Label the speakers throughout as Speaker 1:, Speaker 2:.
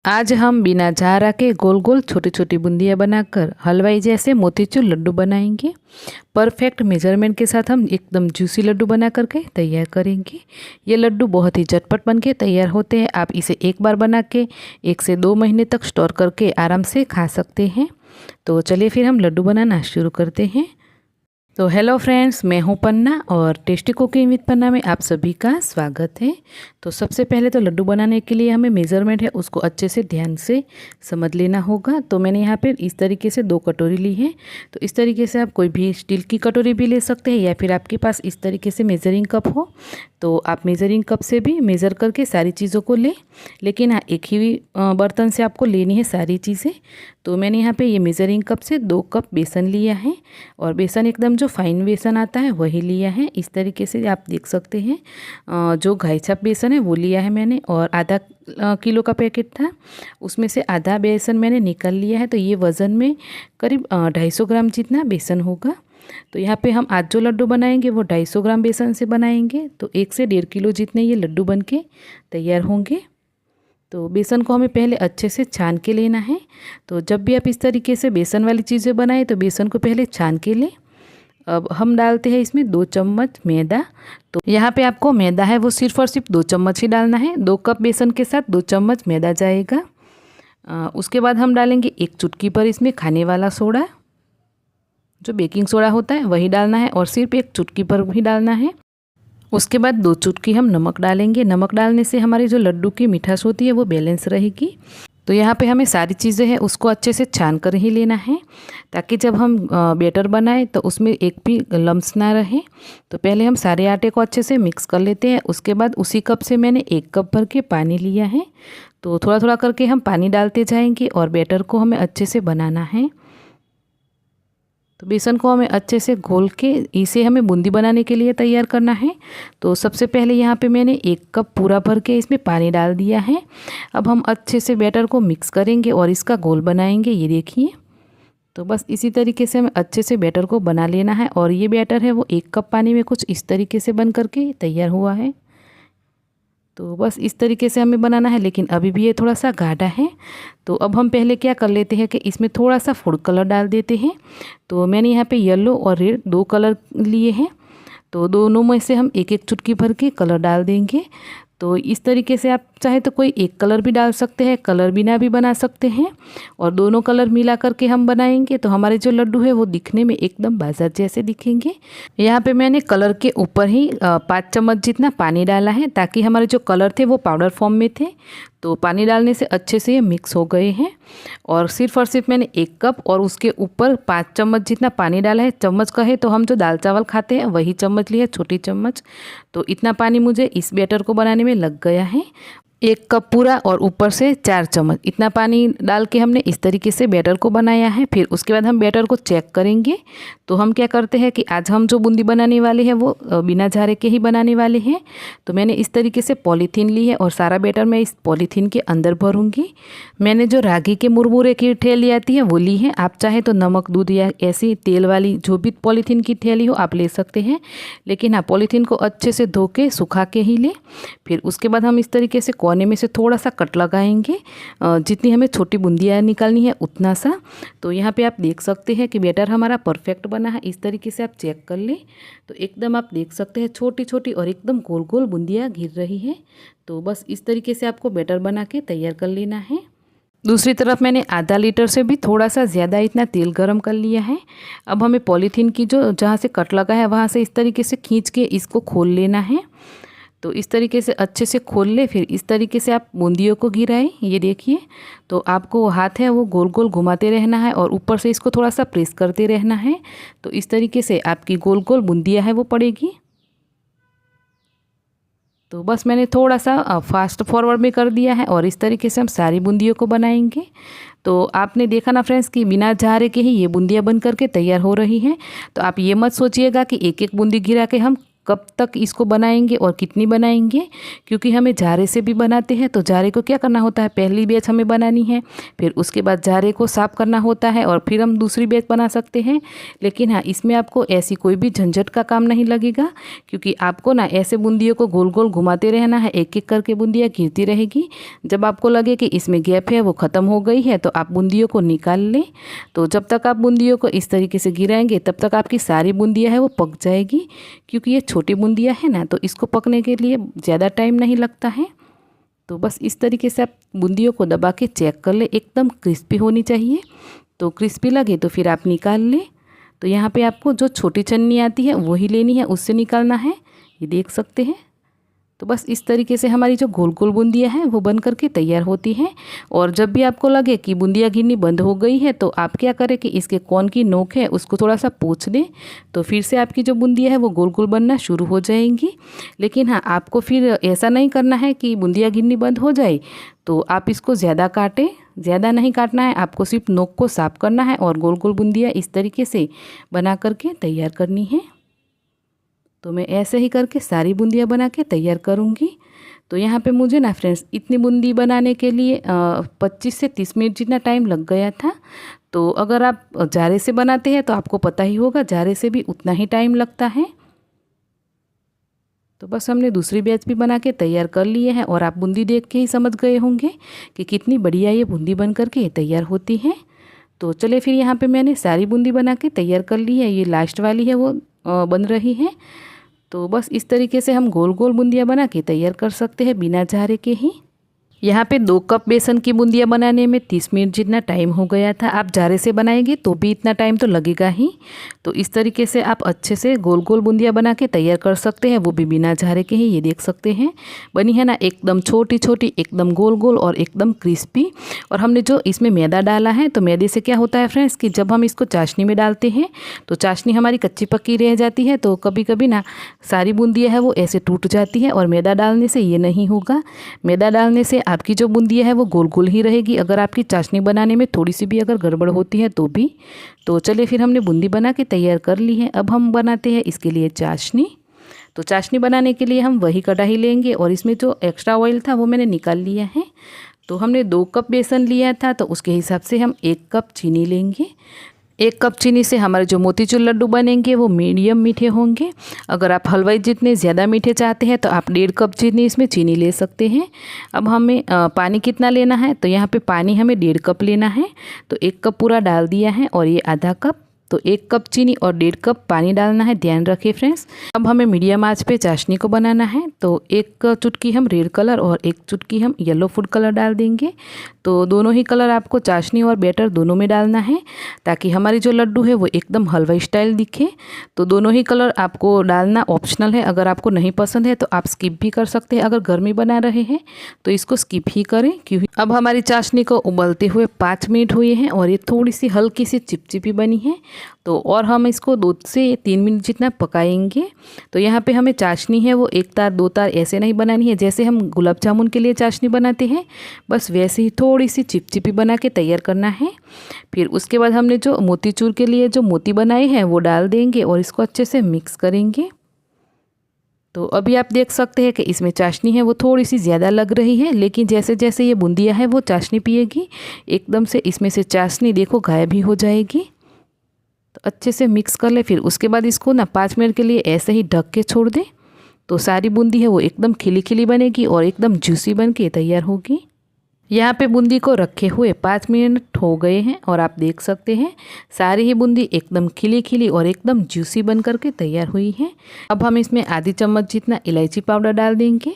Speaker 1: आज हम बिना झारा के गोल गोल छोटी छोटी बूंदियाँ बनाकर हलवाई जैसे मोतीचूर लड्डू बनाएंगे। परफेक्ट मेजरमेंट के साथ हम एकदम जूसी लड्डू बना करके तैयार करेंगे। ये लड्डू बहुत ही झटपट बन के तैयार होते हैं। आप इसे एक बार बना के 1 से 2 महीने तक स्टोर करके आराम से खा सकते हैं। तो चलिए फिर हम लड्डू बनाना शुरू करते हैं। तो हेलो फ्रेंड्स, मैं हूं पन्ना और टेस्टी कुकिंग विद पन्ना में आप सभी का स्वागत है। तो सबसे पहले तो लड्डू बनाने के लिए हमें मेज़रमेंट है उसको अच्छे से ध्यान से समझ लेना होगा। तो मैंने यहाँ पे इस तरीके से 2 कटोरी ली है। तो इस तरीके से आप कोई भी स्टील की कटोरी भी ले सकते हैं या फिर आपके पास इस तरीके से मेज़रिंग कप हो तो आप मेज़रिंग कप से भी मेज़र करके सारी चीज़ों को लें। लेकिन हाँ, एक ही बर्तन से आपको लेनी है सारी चीज़ें। तो मैंने यहाँ पे ये मेज़रिंग कप से 2 कप बेसन लिया है और बेसन एकदम जो फाइन बेसन आता है वही लिया है। इस तरीके से आप देख सकते हैं, जो घाई छाप बेसन है वो लिया है मैंने और आधा किलो का पैकेट था, उसमें से आधा बेसन मैंने निकाल लिया है। तो ये वज़न में करीब 250 ग्राम जितना बेसन होगा। तो यहाँ पे हम आज जो लड्डू बनाएंगे वो 250 ग्राम बेसन से बनाएंगे। तो 1 से 1.5 किलो जितने ये लड्डू बन के तैयार होंगे। तो बेसन को हमें पहले अच्छे से छान के लेना है। तो जब भी आप इस तरीके से बेसन वाली चीज़ें बनाएं तो बेसन को पहले छान के लें। अब हम डालते हैं इसमें 2 चम्मच मैदा। तो यहाँ पे आपको मैदा है वो सिर्फ और सिर्फ 2 चम्मच ही डालना है। 2 कप बेसन के साथ 2 चम्मच मैदा जाएगा। उसके बाद हम डालेंगे 1 चुटकी पर इसमें खाने वाला सोडा, जो बेकिंग सोडा होता है वही डालना है और सिर्फ 1 चुटकी पर ही डालना है। उसके बाद 2 चुटकी हम नमक डालेंगे। नमक डालने से हमारी जो लड्डू की मिठास होती है वो बैलेंस रहेगी। तो यहाँ पे हमें सारी चीज़ें हैं उसको अच्छे से छान कर ही लेना है ताकि जब हम बैटर बनाएं तो उसमें एक भी लम्स ना रहे। तो पहले हम सारे आटे को अच्छे से मिक्स कर लेते हैं। उसके बाद उसी कप से मैंने 1 कप भर के पानी लिया है। तो थोड़ा थोड़ा करके हम पानी डालते जाएंगे और बैटर को हमें अच्छे से बनाना है। तो बेसन को हमें अच्छे से घोल के इसे हमें बूंदी बनाने के लिए तैयार करना है। तो सबसे पहले यहाँ पे मैंने 1 कप पूरा भर के इसमें पानी डाल दिया है। अब हम अच्छे से बैटर को मिक्स करेंगे और इसका घोल बनाएंगे। ये देखिए, तो बस इसी तरीके से हमें अच्छे से बैटर को बना लेना है। और ये बैटर है वो 1 कप पानी में कुछ इस तरीके से बन करके तैयार हुआ है। तो बस इस तरीके से हमें बनाना है, लेकिन अभी भी ये थोड़ा सा गाढ़ा है। तो अब हम पहले क्या कर लेते हैं कि इसमें थोड़ा सा फूड कलर डाल देते हैं। तो मैंने यहाँ पे येलो और रेड 2 कलर लिए हैं। तो दोनों में से हम 1-1 चुटकी भर के कलर डाल देंगे। तो इस तरीके से आप चाहे तो कोई एक कलर भी डाल सकते हैं, कलर बिना भी बना सकते हैं। और दोनों कलर मिला करके हम बनाएंगे तो हमारे जो लड्डू है वो दिखने में एकदम बाजार जैसे दिखेंगे। यहाँ पे मैंने कलर के ऊपर ही 5 चम्मच जितना पानी डाला है ताकि हमारे जो कलर थे वो पाउडर फॉर्म में थे। तो पानी डालने से अच्छे से ये मिक्स हो गए हैं। और सिर्फ मैंने 1 कप और उसके ऊपर 5 चम्मच जितना पानी डाला है। चम्मच का है तो हम जो दाल चावल खाते हैं वही चम्मच लिया, छोटी चम्मच। तो इतना पानी मुझे इस बैटर को बनाने में लग गया है। 1 कप पूरा और ऊपर से 4 चम्मच इतना पानी डाल के हमने इस तरीके से बैटर को बनाया है। फिर उसके बाद हम बैटर को चेक करेंगे। तो हम क्या करते हैं कि आज हम जो बूंदी बनाने वाले हैं वो बिना झारे के ही बनाने वाले हैं। तो मैंने इस तरीके से पॉलीथीन ली है और सारा बैटर मैं इस पॉलीथीन के अंदर भरूंगी। मैंने जो रागी के मुरमुरे की थैली आती है वो ली है। आप चाहे तो नमक दूध या ऐसी तेल वाली जो भी पॉलीथीन की थैली हो आप ले सकते हैं, लेकिन हाँ, पॉलीथीन को अच्छे से धो के सुखा के ही लें। फिर उसके बाद हम इस तरीके से कोने में से थोड़ा सा कट लगाएंगे, जितनी हमें छोटी बूंदियाँ निकालनी है उतना सा। तो यहाँ पे आप देख सकते हैं कि बैटर हमारा परफेक्ट बना है। इस तरीके से आप चेक कर लें तो एकदम आप देख सकते हैं छोटी छोटी और एकदम गोल गोल बूंदियाँ घिर रही है। तो बस इस तरीके से आपको बैटर बना के तैयार कर लेना है। दूसरी तरफ मैंने आधा लीटर से भी थोड़ा सा ज़्यादा इतना तेल गरम कर लिया है। अब हमें पॉलीथीन की जो जहाँ से कट लगा है वहाँ से इस तरीके से खींच के इसको खोल लेना है। तो इस तरीके से अच्छे से खोल ले, फिर इस तरीके से आप बूंदियों को गिराएं। ये देखिए, तो आपको हाथ है वो गोल गोल घुमाते रहना है और ऊपर से इसको थोड़ा सा प्रेस करते रहना है। तो इस तरीके से आपकी गोल गोल बूंदियाँ है वो पड़ेगी। तो बस मैंने थोड़ा सा फास्ट फॉरवर्ड में कर दिया है और इस तरीके से हम सारी बूंदियों को बनाएंगे। तो आपने देखा ना फ्रेंड्स कि बिना झारे के ही ये बूंदियाँ बन करके तैयार हो रही हैं। तो आप ये मत सोचिएगा कि एक एक बूंदी गिरा के हम कब तक इसको बनाएंगे और कितनी बनाएंगे, क्योंकि हमें जारे से भी बनाते हैं। तो जारे को क्या करना होता है, पहली बैच हमें बनानी है, फिर उसके बाद जारे को साफ़ करना होता है और फिर हम दूसरी बैच बना सकते हैं। लेकिन हाँ, इसमें आपको ऐसी कोई भी झंझट का काम नहीं लगेगा, क्योंकि आपको ना ऐसे बूंदियों को गोल गोल घुमाते रहना है, एक एक करके बूंदियाँ गिरती रहेगी। जब आपको लगे कि इसमें गैप है, वो ख़त्म हो गई है, तो आप बूंदियों को निकाल लें। तो जब तक आप बूंदियों को इस तरीके से गिराएंगे तब तक आपकी सारी बूंदियाँ है वो पक जाएगी। क्योंकि ये छोटी बूंदियाँ है ना, तो इसको पकने के लिए ज़्यादा टाइम नहीं लगता है। तो बस इस तरीके से आप बूंदियों को दबा के चेक कर ले, एकदम क्रिस्पी होनी चाहिए। तो क्रिस्पी लगे तो फिर आप निकाल लें। तो यहाँ पे आपको जो छोटी छन्नी आती है वही लेनी है, उससे निकालना है, ये देख सकते हैं। तो बस इस तरीके से हमारी जो गोल गोल बूंदियाँ हैं वो बन करके तैयार होती हैं। और जब भी आपको लगे कि बूंदियाँ गिरनी बंद हो गई है, तो आप क्या करें कि इसके कोन की नोक है उसको थोड़ा सा पोंछ दें, तो फिर से आपकी जो बूंदियाँ है वो गोल गोल बनना शुरू हो जाएंगी। लेकिन हाँ, आपको फिर ऐसा नहीं करना है कि बूंदियाँ गिरनी बंद हो जाए तो आप इसको ज़्यादा काटें, ज़्यादा नहीं काटना है, आपको सिर्फ नोक को साफ़ करना है और गोल गोल बूंदियाँ इस तरीके से बना करके तैयार करनी है। तो मैं ऐसे ही करके सारी बूंदियाँ बना के तैयार करूँगी। तो यहाँ पे मुझे ना फ्रेंड्स इतनी बूंदी बनाने के लिए 25 से 30 मिनट जितना टाइम लग गया था। तो अगर आप जारे से बनाते हैं तो आपको पता ही होगा, जारे से भी उतना ही टाइम लगता है। तो बस हमने दूसरी बैच भी बना के तैयार कर लिए हैं और आप बूंदी देख के ही समझ गए होंगे कि कितनी बढ़िया ये बूंदी बन करके तैयार होती है। तो चले फिर यहाँ पे मैंने सारी बूंदी बना के तैयार कर ली है, ये लास्ट वाली है वो बन रही है। तो बस इस तरीके से हम गोल गोल बूंदियाँ बना के तैयार कर सकते हैं बिना जारे के ही। यहाँ पे 2 कप बेसन की बूंदियाँ बनाने में 30 मिनट जितना टाइम हो गया था। आप जारे से बनाएंगे तो भी इतना टाइम तो लगेगा ही। तो इस तरीके से आप अच्छे से गोल गोल बूंदियाँ बना के तैयार कर सकते हैं, वो भी बिना जारे के ही। ये देख सकते हैं बनी है ना, एकदम छोटी छोटी, एकदम गोल गोल और एकदम क्रिस्पी। और हमने जो इसमें मैदा डाला है, तो मैदे से क्या होता है फ्रेंड्स कि जब हम इसको चाशनी में डालते हैं तो चाशनी हमारी कच्ची पक्की रह जाती है। तो कभी कभी ना सारी बूंदियाँ है वो ऐसे टूट जाती है, और मैदा डालने से ये नहीं होगा। मैदा डालने से आपकी जो बूंदियाँ है वो गोल गोल ही रहेगी, अगर आपकी चाशनी बनाने में थोड़ी सी भी अगर गड़बड़ होती है तो भी। तो चलिए फिर हमने बूंदी बना के तैयार कर ली है। अब हम बनाते हैं इसके लिए चाशनी। तो चाशनी बनाने के लिए हम वही कढ़ाई लेंगे और इसमें जो एक्स्ट्रा ऑयल था वो मैंने निकाल लिया है। तो हमने 2 कप बेसन लिया था, तो उसके हिसाब से हम 1 कप चीनी लेंगे। 1 कप चीनी से हमारे जो मोतीचूर लड्डू बनेंगे वो मीडियम मीठे होंगे। अगर आप हलवाई जितने ज़्यादा मीठे चाहते हैं तो आप 1.5 कप जितनी इसमें चीनी ले सकते हैं। अब हमें पानी कितना लेना है, तो यहाँ पे पानी हमें 1.5 कप लेना है। तो 1 कप पूरा डाल दिया है और ये आधा कप, तो 1 कप चीनी और 1.5 कप पानी डालना है, ध्यान रखिए फ्रेंड्स। अब हमें मीडियम आंच पे चाशनी को बनाना है। तो 1 चुटकी हम रेड कलर और 1 चुटकी हम येलो फूड कलर डाल देंगे। तो दोनों ही कलर आपको चाशनी और बैटर दोनों में डालना है, ताकि हमारी जो लड्डू है वो एकदम हलवाई स्टाइल दिखे। तो दोनों ही कलर आपको डालना ऑप्शनल है, अगर आपको नहीं पसंद है तो आप स्किप भी कर सकते हैं। अगर घर में बना रहे हैं तो इसको स्किप ही करें, क्योंकि अब हमारी चाशनी को उबलते हुए 5 मिनट हुए हैं और ये थोड़ी सी हल्की सी चिपचिपी बनी है। तो और हम इसको 2 से 3 मिनट जितना पकाएंगे। तो यहाँ पे हमें चाशनी है वो 1 तार 2 तार ऐसे नहीं बनानी है, जैसे हम गुलाब जामुन के लिए चाशनी बनाते हैं, बस वैसे ही थोड़ी सी चिपचिपी बना के तैयार करना है। फिर उसके बाद हमने जो मोतीचूर के लिए जो मोती बनाए हैं वो डाल देंगे और इसको अच्छे से मिक्स करेंगे। तो अभी आप देख सकते हैं कि इसमें चाशनी है वो थोड़ी सी ज़्यादा लग रही है, लेकिन जैसे जैसे ये बूंदियाँ है वो चाशनी पिएगी, एकदम से इसमें से चाशनी देखो गायब ही हो जाएगी। तो अच्छे से मिक्स कर ले। फिर उसके बाद इसको ना 5 मिनट के लिए ऐसे ही ढक के छोड़ दें। तो सारी बूंदी है वो एकदम खिली खिली बनेगी और एकदम जूसी बन के तैयार होगी। यहाँ पे बूंदी को रखे हुए 5 मिनट हो गए हैं और आप देख सकते हैं सारी ही बूंदी एकदम खिली खिली और एकदम जूसी बन करके तैयार हुई है। अब हम इसमें आधी चम्मच जितना इलायची पाउडर डाल देंगे।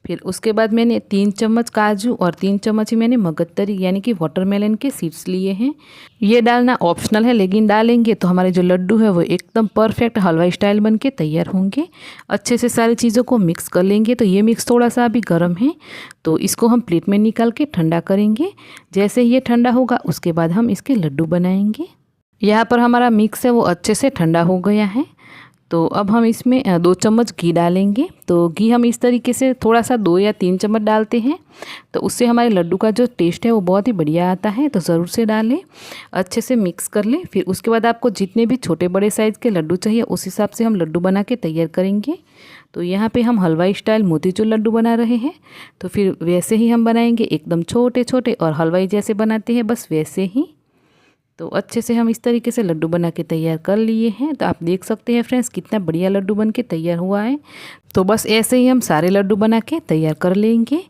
Speaker 1: फिर उसके बाद मैंने 3 चम्मच काजू और 3 चम्मच ही मैंने मगजतरी यानी कि वाटरमेलन के सीड्स लिए हैं। ये डालना ऑप्शनल है, लेकिन डालेंगे तो हमारे जो लड्डू है वो एकदम परफेक्ट हलवाई स्टाइल बन के तैयार होंगे। अच्छे से सारी चीज़ों को मिक्स कर लेंगे। तो ये मिक्स थोड़ा सा अभी गर्म है, तो इसको हम प्लेट में निकाल के ठंडा करेंगे। जैसे ये ठंडा होगा उसके बाद हम इसके लड्डू बनाएंगे। यहाँ पर हमारा मिक्स है वो अच्छे से ठंडा हो गया है। तो अब हम इसमें 2 चम्मच घी डालेंगे। तो घी हम इस तरीके से थोड़ा सा 2 या 3 चम्मच डालते हैं, तो उससे हमारे लड्डू का जो टेस्ट है वो बहुत ही बढ़िया आता है। तो ज़रूर से डालें, अच्छे से मिक्स कर लें। फिर उसके बाद आपको जितने भी छोटे बड़े साइज़ के लड्डू चाहिए उस हिसाब से हम लड्डू बना के तैयार करेंगे। तो यहाँ पे हम हलवाई स्टाइल मोतीचूर लड्डू बना रहे हैं, तो फिर वैसे ही हम बनाएंगे, एकदम छोटे छोटे और हलवाई जैसे बनाते हैं बस वैसे ही। तो अच्छे से हम इस तरीके से लड्डू बना के तैयार कर लिए हैं। तो आप देख सकते हैं फ्रेंड्स कितना बढ़िया लड्डू बन के तैयार हुआ है। तो बस ऐसे ही हम सारे लड्डू बना के तैयार कर लेंगे।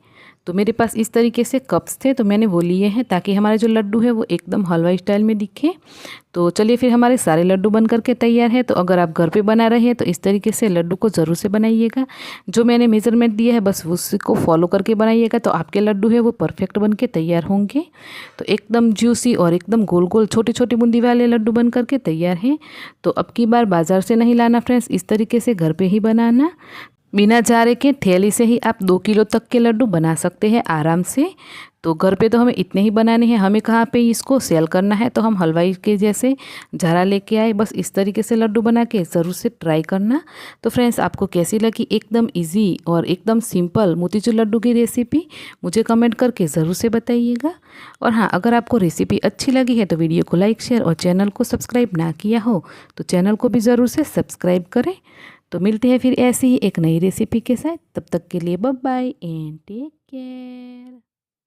Speaker 1: तो मेरे पास इस तरीके से कप्स थे तो मैंने वो लिए हैं ताकि हमारे जो लड्डू है वो एकदम हलवाई स्टाइल में दिखे। तो चलिए फिर हमारे सारे लड्डू बन करके तैयार है। तो अगर आप घर पे बना रहे हैं तो इस तरीके से लड्डू को ज़रूर से बनाइएगा। जो मैंने मेज़रमेंट दिया है बस उसको फॉलो करके बनाइएगा, तो आपके लड्डू है वो परफेक्ट बन के तैयार होंगे। तो एकदम जूसी और एकदम गोल गोल छोटे छोटे बूंदी वाले लड्डू बन करके तैयार हैं। तो अब की बार बाज़ार से नहीं लाना फ्रेंड्स, इस तरीके से घर पर ही बनाना। बिना जारे के ठेली से ही आप 2 किलो तक के लड्डू बना सकते हैं आराम से। तो घर पे तो हमें इतने ही बनाने हैं, हमें कहाँ पे इसको सेल करना है तो हम हलवाई के जैसे झारा लेके आए। बस इस तरीके से लड्डू बना के ज़रूर से ट्राई करना। तो फ्रेंड्स आपको कैसी लगी एकदम इजी और एकदम सिंपल मोतीचूर लड्डू की रेसिपी, मुझे कमेंट करके ज़रूर से बताइएगा। और हाँ, अगर आपको रेसिपी अच्छी लगी है तो वीडियो को लाइक शेयर और चैनल को सब्सक्राइब ना किया हो तो चैनल को भी ज़रूर से सब्सक्राइब करें। तो मिलते हैं फिर ऐसी ही एक नई रेसिपी के साथ, तब तक के लिए bye bye and take care.